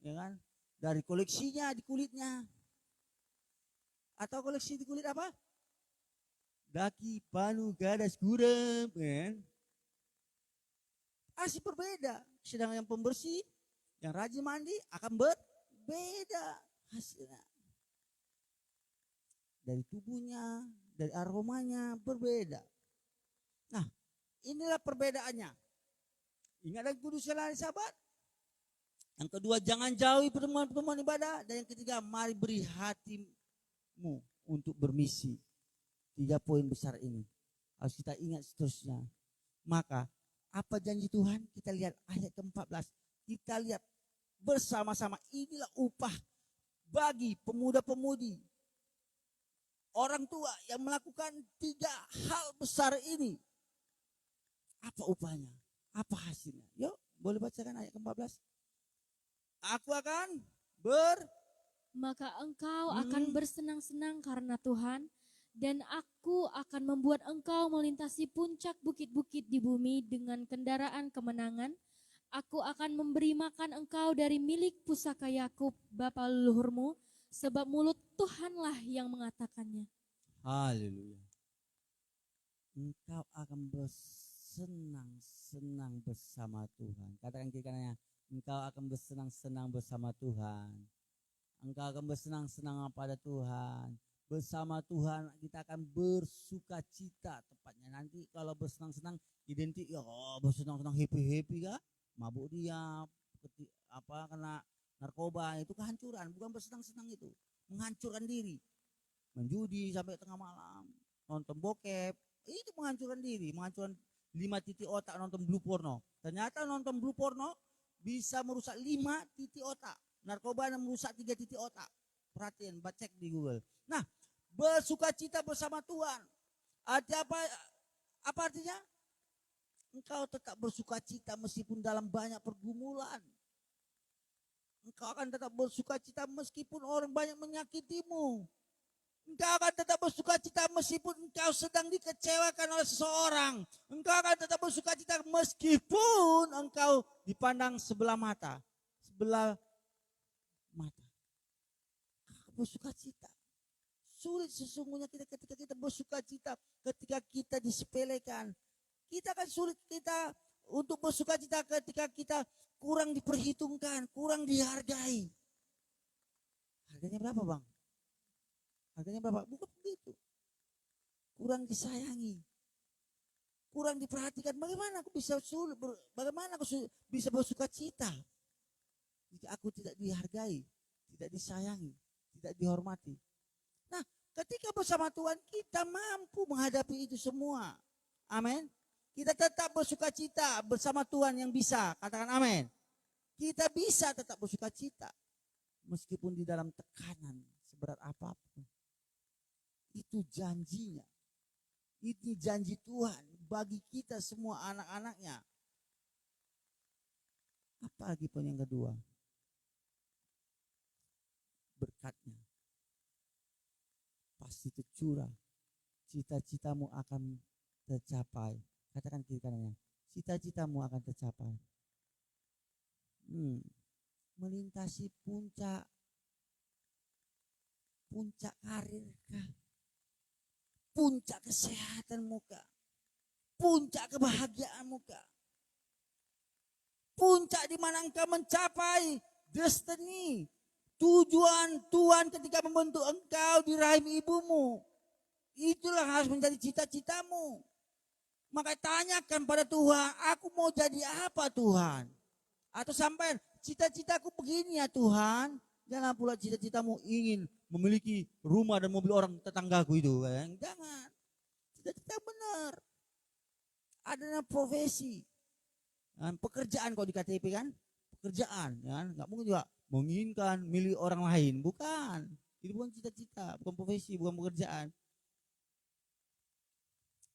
ya kan? Dari koleksinya di kulitnya. Atau koleksi di kulit apa? Daki, panu, gadas, gurem, kan? Pasti berbeda. Sedangkan yang pembersih, yang rajin mandi akan berbeda hasilnya. Dari tubuhnya, dari aromanya berbeda. Nah, inilah perbedaannya. Ingat dan kudus sekali sahabat. Yang kedua, jangan jauhi pertemuan-pertemuan ibadah. Dan yang ketiga, mari beri hatimu untuk bermisi. 3 poin besar ini harus kita ingat seterusnya. Maka apa janji Tuhan? Kita lihat ayat ke-14. Kita lihat bersama-sama, inilah upah bagi pemuda-pemudi, orang tua yang melakukan 3 hal besar ini. Apa upahnya? Apa hasilnya? Yuk, boleh bacakan ayat ke-14. Aku akan Maka engkau akan bersenang-senang karena Tuhan, dan aku akan membuat engkau melintasi puncak bukit-bukit di bumi dengan kendaraan kemenangan. Aku akan memberi makan engkau dari milik pusaka Yakub bapa leluhurmu, sebab mulut Tuhanlah yang mengatakannya. Haleluya. Engkau akan bersenang-senang bersama Tuhan. Katakan kiri kanannya, engkau akan bersenang-senang bersama Tuhan. Engkau akan bersenang-senang pada Tuhan. Bersama Tuhan kita akan bersuka cita tepatnya. Nanti kalau bersenang-senang identik ya bersenang-senang happy kah? Mabuk dia kena narkoba, itu kehancuran. Bukan bersenang-senang, itu menghancurkan diri. Menjudi sampai tengah malam, nonton bokep, itu menghancurkan diri, menghancurkan 5 titik otak. Nonton blue porno, ternyata nonton blue porno bisa merusak 5 titik otak. Narkoba merusak 3 titik otak. Perhatian, cek di Google. Nah, bersuka cita bersama Tuhan. Apa artinya? Engkau tetap bersuka cita meskipun dalam banyak pergumulan. Engkau akan tetap bersuka cita meskipun orang banyak menyakitimu. Engkau akan tetap bersuka cita meskipun engkau sedang dikecewakan oleh seseorang. Engkau akan tetap bersuka cita meskipun engkau dipandang sebelah mata. Bersuka cita. Sulit sesungguhnya ketika kita bersuka cita, ketika kita disepelekan. Kita akan sulit kita untuk bersuka cita ketika kita kurang diperhitungkan, kurang dihargai. Harganya berapa, Bang? Harganya berapa? Bukan begitu. Kurang disayangi, kurang diperhatikan. Bagaimana aku bisa bersuka cita jika aku tidak dihargai, tidak disayangi, tidak dihormati? Nah, ketika bersama Tuhan kita mampu menghadapi itu semua. Amin. Kita tetap bersuka cita bersama Tuhan yang bisa. Katakan amin. Kita bisa tetap bersuka cita meskipun di dalam tekanan seberat apapun. Itu janjinya. Itu janji Tuhan bagi kita semua anak-anaknya. Apa lagi poin yang kedua? Berkatnya pasti tercurah. Cita-citamu akan tercapai. Katakan kiri kanannya, cita-citamu akan tercapai. Melintasi puncak karir kah? Puncak kesehatanmu kah? Puncak kebahagiaanmu kah? Puncak di mana engkau mencapai destiny, tujuan Tuhan ketika membentuk engkau di rahim ibumu. Itulah harus menjadi cita-citamu. Maka tanyakan pada Tuhan, aku mau jadi apa Tuhan? Atau sampai cita-citaku begini ya Tuhan. Jangan pula cita-citamu ingin memiliki rumah dan mobil orang tetanggaku itu. Kan? Jangan. Cita-cita benar. Ada profesi. Dan pekerjaan kok di KTP kan? Pekerjaan. Kan? Nggak mungkin juga menginginkan milik orang lain. Bukan. Itu bukan cita-cita. Bukan profesi. Bukan pekerjaan.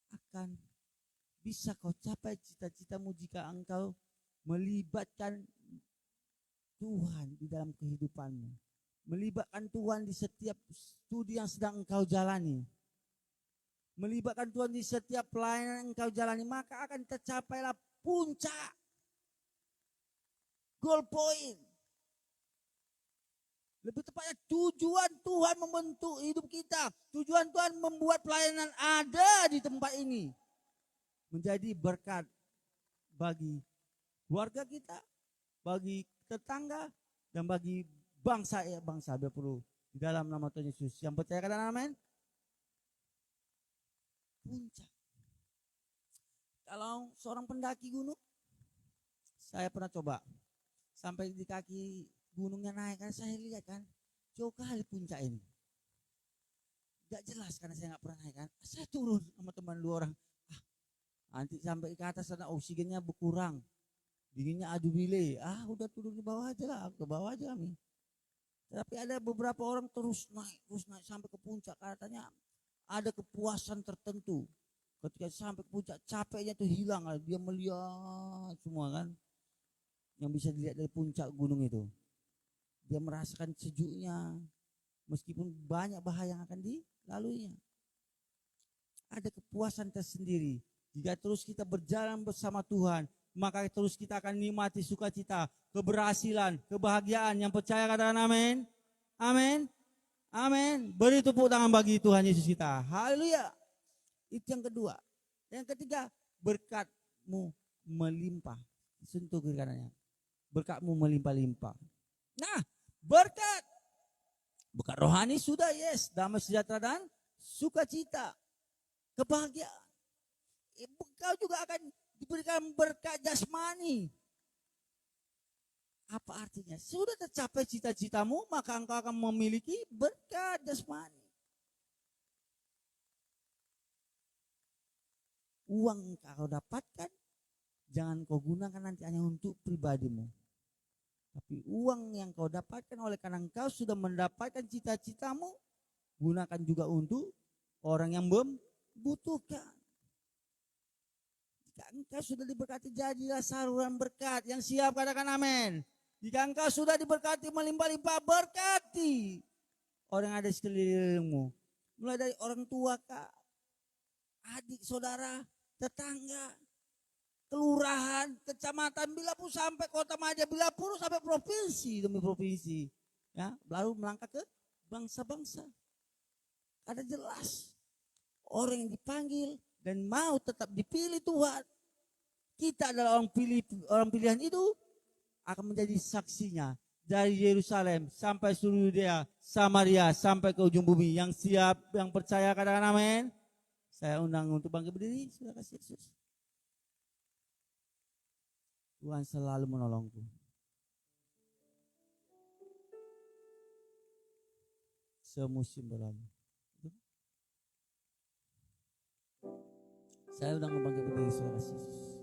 Akan bisa kau capai cita-citamu jika engkau melibatkan Tuhan di dalam kehidupanmu. Melibatkan Tuhan di setiap studi yang sedang engkau jalani. Melibatkan Tuhan di setiap pelayanan yang engkau jalani. Maka akan tercapailah puncak. Goal point. Lebih tepatnya tujuan Tuhan membentuk hidup kita. Tujuan Tuhan membuat pelayanan ada di tempat ini. Menjadi berkat bagi keluarga kita, bagi tetangga, dan bagi bangsa biar perlu di dalam nama Tuhan Yesus. Yang percaya katakan amin. Puncak. Kalau seorang pendaki gunung, saya pernah coba sampai di kaki gunungnya naik kan, saya lihat kan jauh kali puncak ini. Gak jelas karena saya nggak pernah naik kan. Saya turun sama teman 2 orang. Nanti sampai ke atas sana oksigennya berkurang. Dinginnya adu bile. Udah turun di bawah aja lah. Ke bawah aja kami. Tapi ada beberapa orang terus naik sampai ke puncak. Katanya ada kepuasan tertentu. Ketika sampai ke puncak capeknya tuh hilang. Dia melihat semua kan. Yang bisa dilihat dari puncak gunung itu. Dia merasakan sejuknya. Meskipun banyak bahaya yang akan dilaluinya. Ada kepuasan tersendiri. Jika terus kita berjalan bersama Tuhan, maka terus kita akan nikmati sukacita, keberhasilan, kebahagiaan. Yang percaya katakan amin. Amin. Amin. Beri tepuk tangan bagi Tuhan Yesus kita. Haleluya. Itu yang kedua. Yang ketiga, berkatmu melimpah. Sentuh kiri kanannya. Berkatmu melimpah-limpah. Nah, berkat rohani sudah, yes. Damai sejahtera dan sukacita. Kebahagiaan. Engkau juga akan diberikan berkat jasmani. Apa artinya? Sudah tercapai cita-citamu, maka engkau akan memiliki berkat jasmani. Uang kau dapatkan, jangan kau gunakan nanti hanya untuk pribadimu. Tapi uang yang kau dapatkan oleh karena engkau sudah mendapatkan cita-citamu, gunakan juga untuk orang yang membutuhkan. Jika engkau sudah diberkati, jadilah saluran berkat yang siap, katakan amin. Jika engkau sudah diberkati melimpah-limpah, berkati orang yang ada di sekelilingmu. Mulai dari orang tua, kak, adik, saudara, tetangga, kelurahan, kecamatan, bila pun sampai kota Madia, bila pun sampai provinsi demi provinsi. Ya, lalu melangkah ke bangsa-bangsa. Ada jelas orang yang dipanggil dan mau tetap dipilih Tuhan. Kita adalah orang pilihan itu akan menjadi saksinya dari Yerusalem sampai seluruh Yudea, Samaria sampai ke ujung bumi. Yang siap, yang percaya katakan amin. Saya undang untuk bangkit berdiri. Sudah kasih Yesus. Tuhan selalu menolongku. Semusim berlalu. Saya sudah membangkit berdiri, saudara Yesus.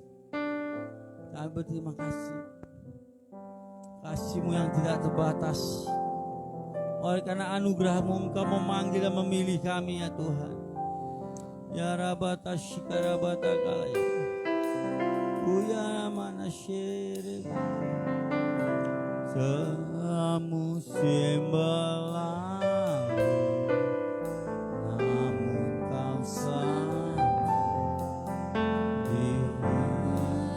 Kami berterima kasih. Kasih-Mu yang tidak terbatas. Oleh karena anugerah-Mu, Engkau memanggil dan memilih kami ya Tuhan. Ya Rabata Shikarabata Kalaya. Uya mana syirik. Semusim berlalu, namun Kau selalu di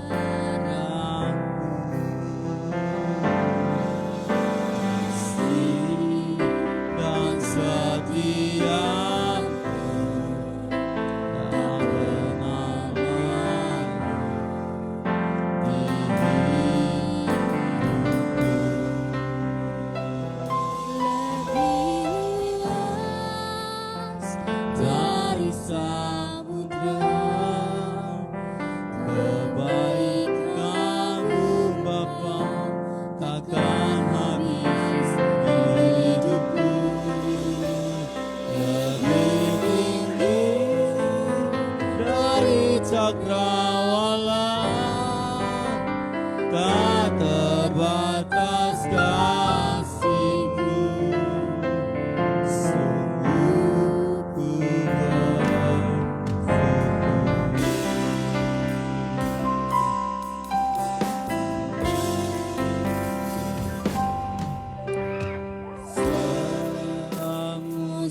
hadapanku. Kasih dan setia tak pernah lalu di hidupku.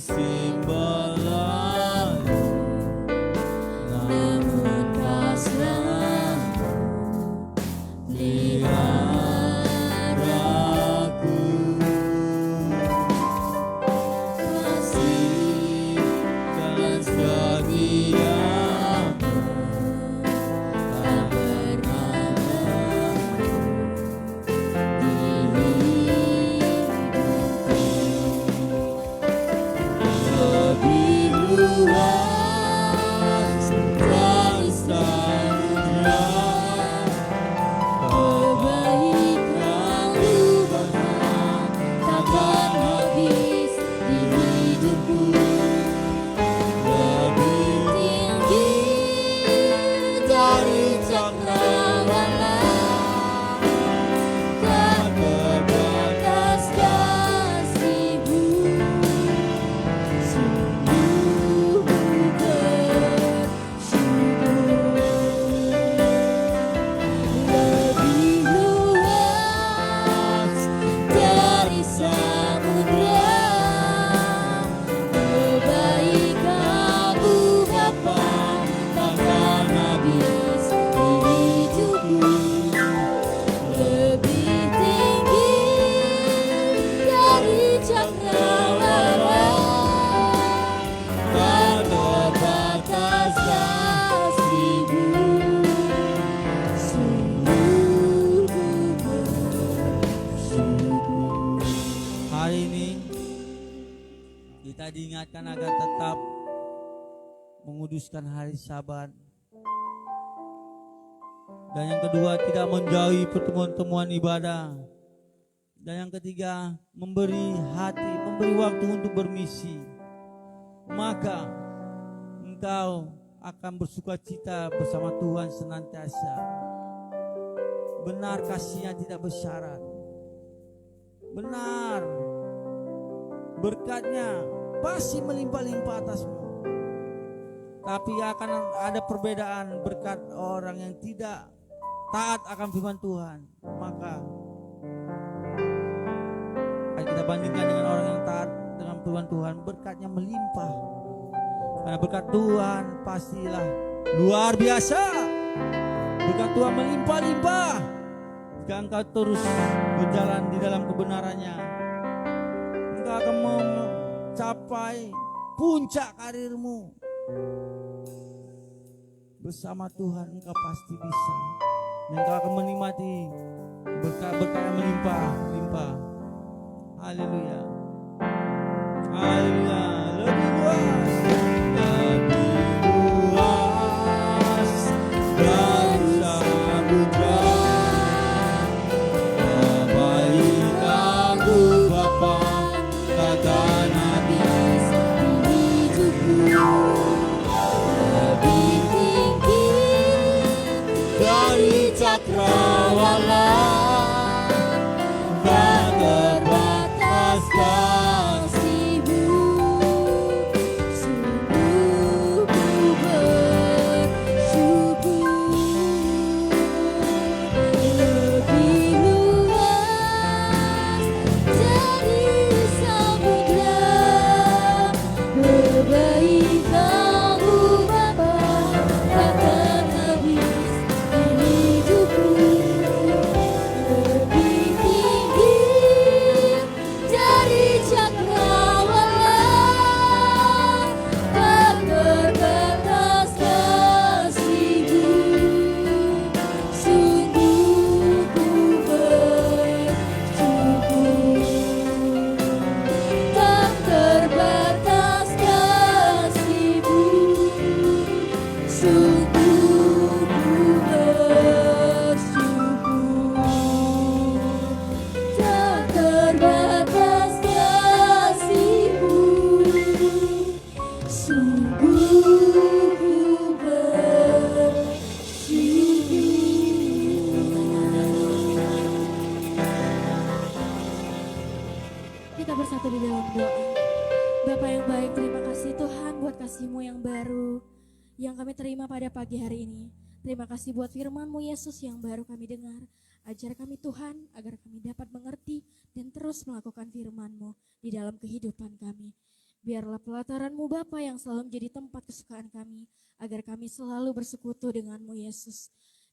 musim berlalu, namun kau selalu peliharaku. Kasih dan setiamu tak pernah lebih luas dari samudra, kebaikan-Mu takkan habis di hidupku. Lebih tinggi dari cakrawala, tak terbatas kasih-Mu. Sungguh bersyukur. Lebih luas dari samudra, kebaikan-Mu Bapa takkan habis di hidupku. Lebih tinggi dari cakrawala, tak terbatas kasih-Mu. Sungguh bersyukur. Hari ini kita diingatkan agar tetap menguduskan hari Sabat. Dan yang kedua, tidak menjauhi pertemuan-temuan ibadah. Dan yang ketiga, memberi hati, memberi waktu untuk bermisi. Maka engkau akan bersukacita bersama Tuhan senantiasa. Benar kasih-Nya tidak bersyarat. Benar berkat-Nya pasti melimpah-limpah atasmu. Tapi akan ada perbedaan berkat orang yang tidak taat akan firman Tuhan. Maka kita bandingkan dengan orang yang taat dengan firman Tuhan, berkat-Nya melimpah. Karena berkat Tuhan pastilah luar biasa. Berkat Tuhan melimpah-limpah jika engkau terus berjalan di dalam kebenarannya. Engkau akan mencapai puncak karirmu. Bersama Tuhan engkau pasti bisa. Dan engkau akan menikmati berkat-berkat yang melimpah-limpah. Haleluya. Haleluya. Lebih luas. Lebih luas dari samudra, kebaikan-Mu Bapa takkan habis di hidupku. Lebih tinggi dari cakrawala, tak terbatas kasih-Mu. Sungguh ku bersyukur. Lebih luas dari samudra, kebaikan-Mu Bapa takkan habis di hidupku. Lebih tinggi dari cakrawala, tak terbatas kasih-Mu. Sungguh ku bersyukur. Tak terbatas kasih-Mu. Sungguh ku bersyukur. Tak terbatas kasih-Mu. Sungguh ku bersyukur. Kita bersatu di dalam doa. Bapa yang baik, terima kasih Tuhan buat kasih-Mu yang baru yang kami terima pada pagi hari ini. Terima kasih buat firman-Mu Yesus yang baru kami dengar. Ajar kami Tuhan agar kami dapat mengerti dan terus melakukan firman-Mu di dalam kehidupan kami. Biarlah pelataran-Mu Bapa yang selalu menjadi tempat kesukaan kami, agar kami selalu bersekutu dengan-Mu Yesus.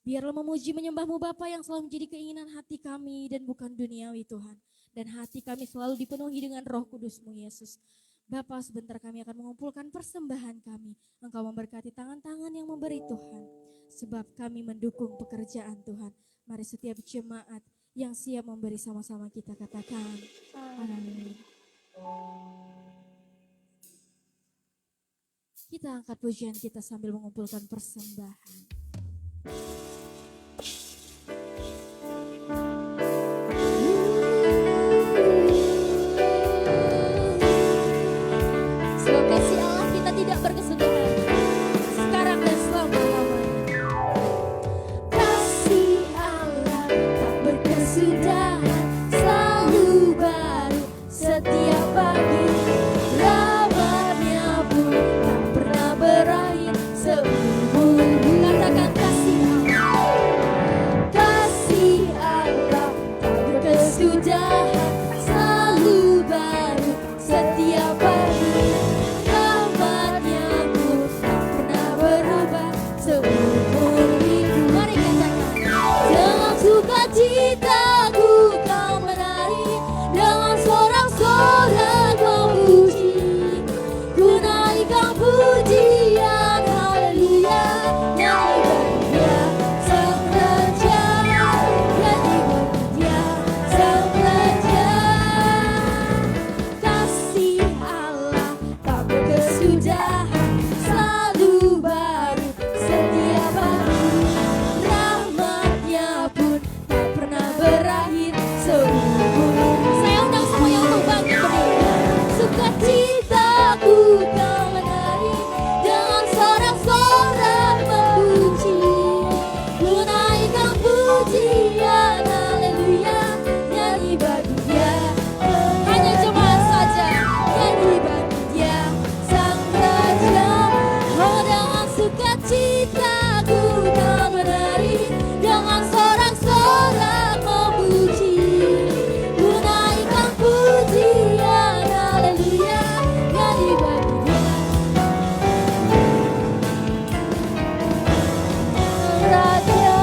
Biarlah memuji menyembah-Mu Bapa yang selalu menjadi keinginan hati kami dan bukan duniawi Tuhan. Dan hati kami selalu dipenuhi dengan Roh Kudus-Mu Yesus. Bapa, sebentar kami akan mengumpulkan persembahan kami. Engkau memberkati tangan-tangan yang memberi Tuhan. Sebab kami mendukung pekerjaan Tuhan. Mari setiap jemaat yang siap memberi sama-sama kita katakan. Amin. Kita angkat pujian kita sambil mengumpulkan persembahan. Sebab kasih Allah kita tidak berkesudahan, sekarang dan selama-lamanya. Kasih Allah tak berkesudahan, selalu baru setiap pagi. Rahmat-Nya pun tak pernah berakhir seumur hidup. Katakan kasih Allah. Kasih Allah tak berkesudahan, selalu baru setiap pagi. Rahmat-Nya pun tak pernah berubah seumur hidup. Mari katakan. Dengan sukacita ku kau menari, dengan sorak-sorak memuji. Ku naikkan pujian, haleluya, nyanyi bagi Dia Sang Raja, nyanyi bagi Dia Sang Raja. Kasih Allah tak berkesudahan, selalu baru setiap hari. Rahmat-Nya pun tak pernah berakhir seumur. Saya undang semuanya untuk bangkit berdiri. Sukacitaku kau menari, dengan sorak-sorak memuji. Ku naikkan pujian, haleluya, nyanyi bagi Dia. Hanya jemaat saja, nyanyi bagi Dia Sang Raja. Oh, dengan sukacitaku kau menari, dengan sorak-sorak memuji. Ku naikkan pujian, haleluya, nyanyi bagi Dia Sang Raja.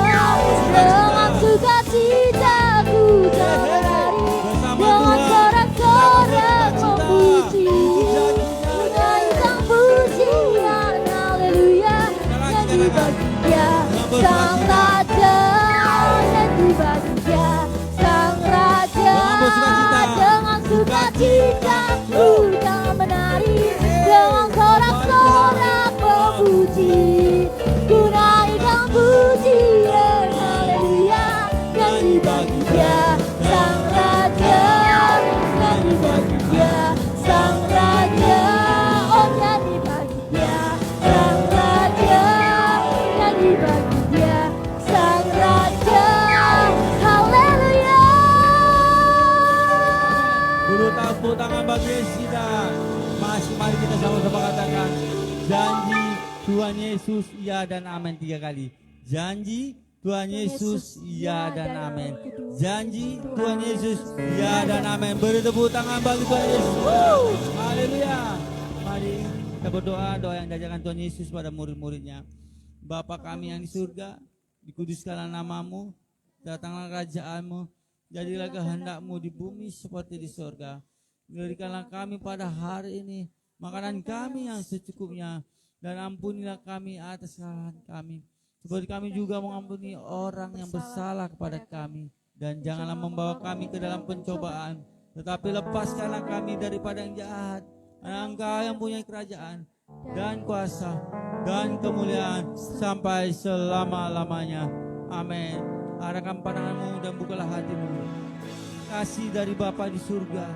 Dengan sukacitaku kau menari, dengan sorak-sorak memuji. Ku naikkan pujian, haleluya, nyanyi bagi Dia Sang Raja, nyanyi bagi Dia Sang Raja. Dengan sukacitaku kau menari, dengan sorak-sorak memuji. Ku naikkan pujian, haleluya, nyanyi bagi Dia Sang Raja, nyanyi bagi Dia Sang Raja. Oh, nyanyi bagi Dia Sang Raja, nyanyi bagi Dia Sang Raja. Haleluya. Guru tepuk tangan bagi Yesus kita. Masih mari kita sama-sama katakan janji Tuhan Yesus iya dan amin 3 kali. Janji Tuhan Yesus iya dan amin. Janji Tuhan Yesus iya dan amin. Beri tepuk tangan bagi Tuhan Yesus. Haleluya. Mari kita berdoa doa yang diajarkan Tuhan Yesus pada murid-muridnya. Bapa kami yang di surga, dikuduskanlah namamu, datanglah kerajaan-Mu, jadilah kehendak-Mu di bumi seperti di surga. Berikanlah kami pada hari ini makanan kami yang secukupnya, dan ampunilah kami atas kesalahan kami, seperti kami juga mengampuni orang yang bersalah kepada kami. Dan janganlah membawa kami ke dalam pencobaan, tetapi lepaskanlah kami daripada yang jahat. Karena Engkau yang punya kerajaan dan kuasa dan kemuliaan sampai selama-lamanya. Amin. Arahkan pandanganmu dan bukalah hatimu. Kasih dari Bapa di surga,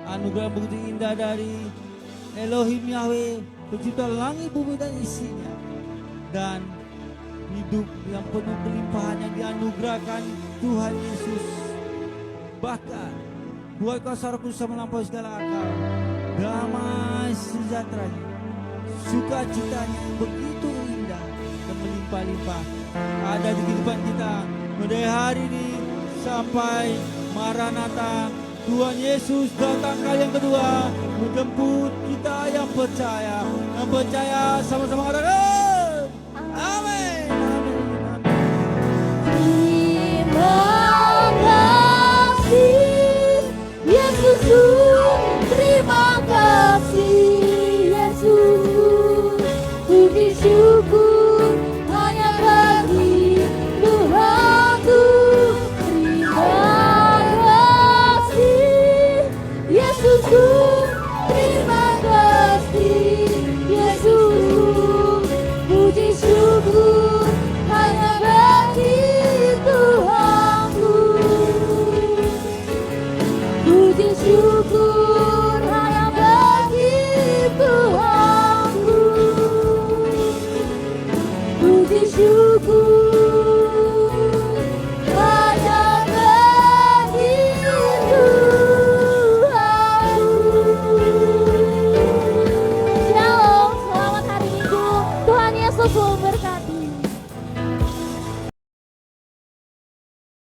anugerah begitu indah dari Elohim Yahweh, pencipta langit bumi dan isinya, dan hidup yang penuh kelimpahan yang dianugerahkan Tuhan Yesus. Bahkan buat kuasa Roh Kudus melampaui segala akal, damai sejahteranya, sukacitanya yang begitu indah dan melimpah-limpah ada di kehidupan kita mulai hari ini sampai Maranatha. Tuhan Yesus datang kali yang kedua menjemput kita yang percaya sama-sama katakan. Amin. Terima kasih Yesus, terima kasih Yesus, puji syukur hanya bagi Tuhanku. Terima kasih Yesusku, terima kasih Yesus, puji syukur hanya bagi Tuhanku. Puji syukur